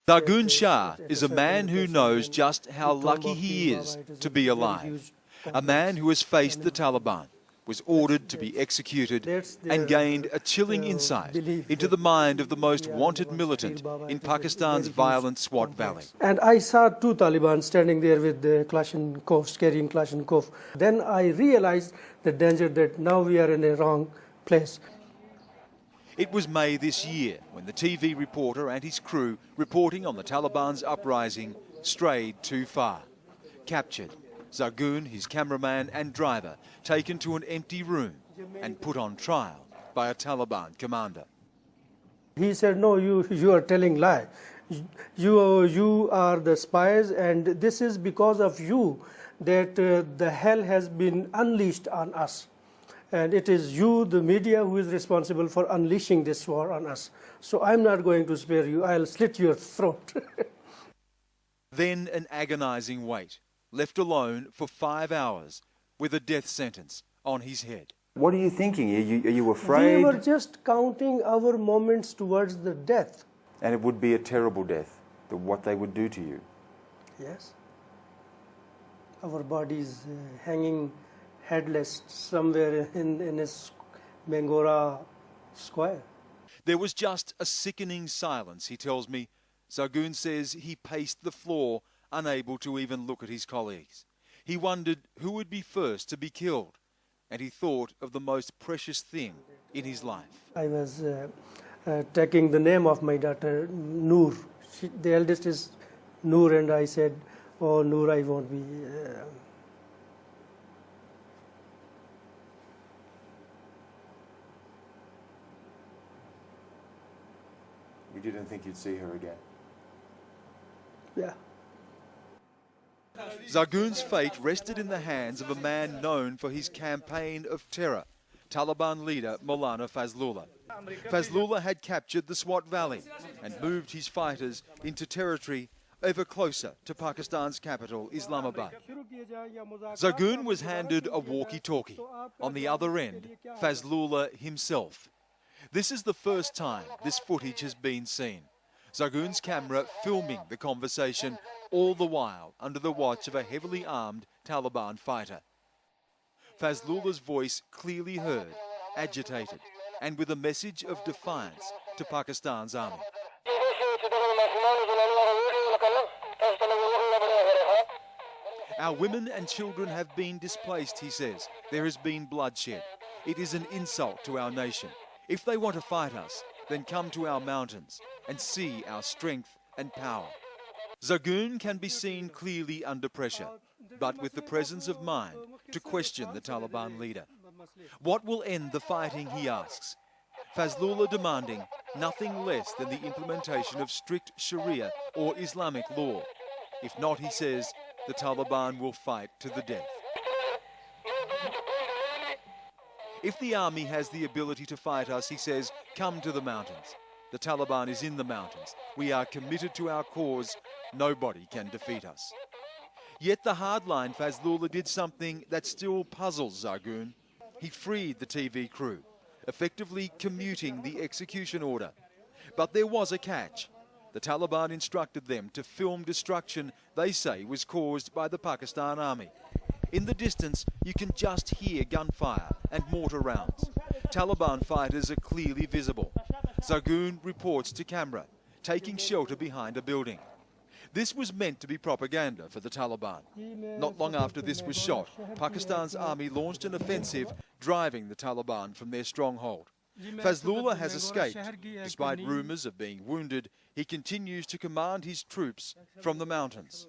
Sargun Shah is a man who knows just how lucky he is to be alive. A man who has faced the Taliban, was ordered to be executed, and gained a chilling insight into the mind of the most wanted militant in Pakistan's violent Swat Valley. And I saw two Taliban standing there with the Kalashnikovs, carrying Kalashnikov. Then I realized the danger that now we are in a wrong place. It was May this year when the TV reporter and his crew reporting on the Taliban's uprising strayed too far. Captured, Sargun, his cameraman and driver, taken to an empty room and put on trial by a Taliban commander. He said, no, you are telling lie. You are the spies, and this is because of you that the hell has been unleashed on us. And it is you, the media, who is responsible for unleashing this war on us. So I'm not going to spare you. I'll slit your throat. Then an agonizing wait, left alone for 5 hours with a death sentence on his head. What are you thinking? Are you afraid? We were just counting our moments towards the death. And it would be a terrible death, what they would do to you. Yes. Our bodies hanging headless somewhere in a Mangora square. There was just a sickening silence, he tells me. Sargun says he paced the floor, unable to even look at his colleagues. He wondered who would be first to be killed, and he thought of the most precious thing in his life. I was taking the name of my daughter, Noor. The eldest is Noor, and I said, oh, Noor, I won't be... You didn't think you'd see her again? Yeah. Sargun's fate rested in the hands of a man known for his campaign of terror, Taliban leader Maulana Fazlullah. Fazlullah had captured the Swat Valley and moved his fighters into territory ever closer to Pakistan's capital, Islamabad. Sargun was handed a walkie-talkie. On the other end, Fazlullah himself. This is the first time this footage has been seen. Sargun's camera filming the conversation, all the while under the watch of a heavily armed Taliban fighter. Fazlullah's voice clearly heard, agitated, and with a message of defiance to Pakistan's army. Our women and children have been displaced, he says. There has been bloodshed. It is an insult to our nation. If they want to fight us, then come to our mountains and see our strength and power. Sargun can be seen clearly under pressure, but with the presence of mind to question the Taliban leader. What will end the fighting, he asks. Fazlullah demanding nothing less than the implementation of strict Sharia or Islamic law. If not, he says, the Taliban will fight to the death. If the army has the ability to fight us, he says, come to the mountains. The Taliban is in the mountains. We are committed to our cause. Nobody can defeat us. Yet the hardline Fazlullah did something that still puzzles Sargun. He freed the TV crew, effectively commuting the execution order. But there was a catch. The Taliban instructed them to film destruction they say was caused by the Pakistan army. In the distance, you can just hear gunfire and mortar rounds. Taliban fighters are clearly visible. Sargun reports to camera, taking shelter behind a building. This was meant to be propaganda for the Taliban. Not long after this was shot, Pakistan's army launched an offensive, driving the Taliban from their stronghold. Fazlullah has escaped. Despite rumours of being wounded, he continues to command his troops from the mountains.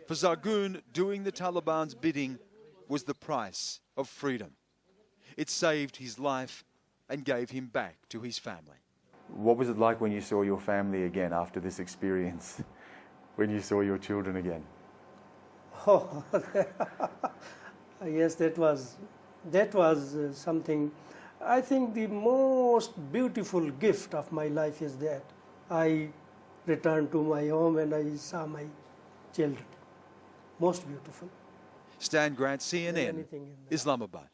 For Sargun, doing the Taliban's bidding was the price of freedom. It saved his life and gave him back to his family. What was it like when you saw your family again after this experience? When you saw your children again? Oh, yes, that was something. I think the most beautiful gift of my life is that I returned to my home and I saw my children. Most beautiful. Stan Grant, CNN, Islamabad.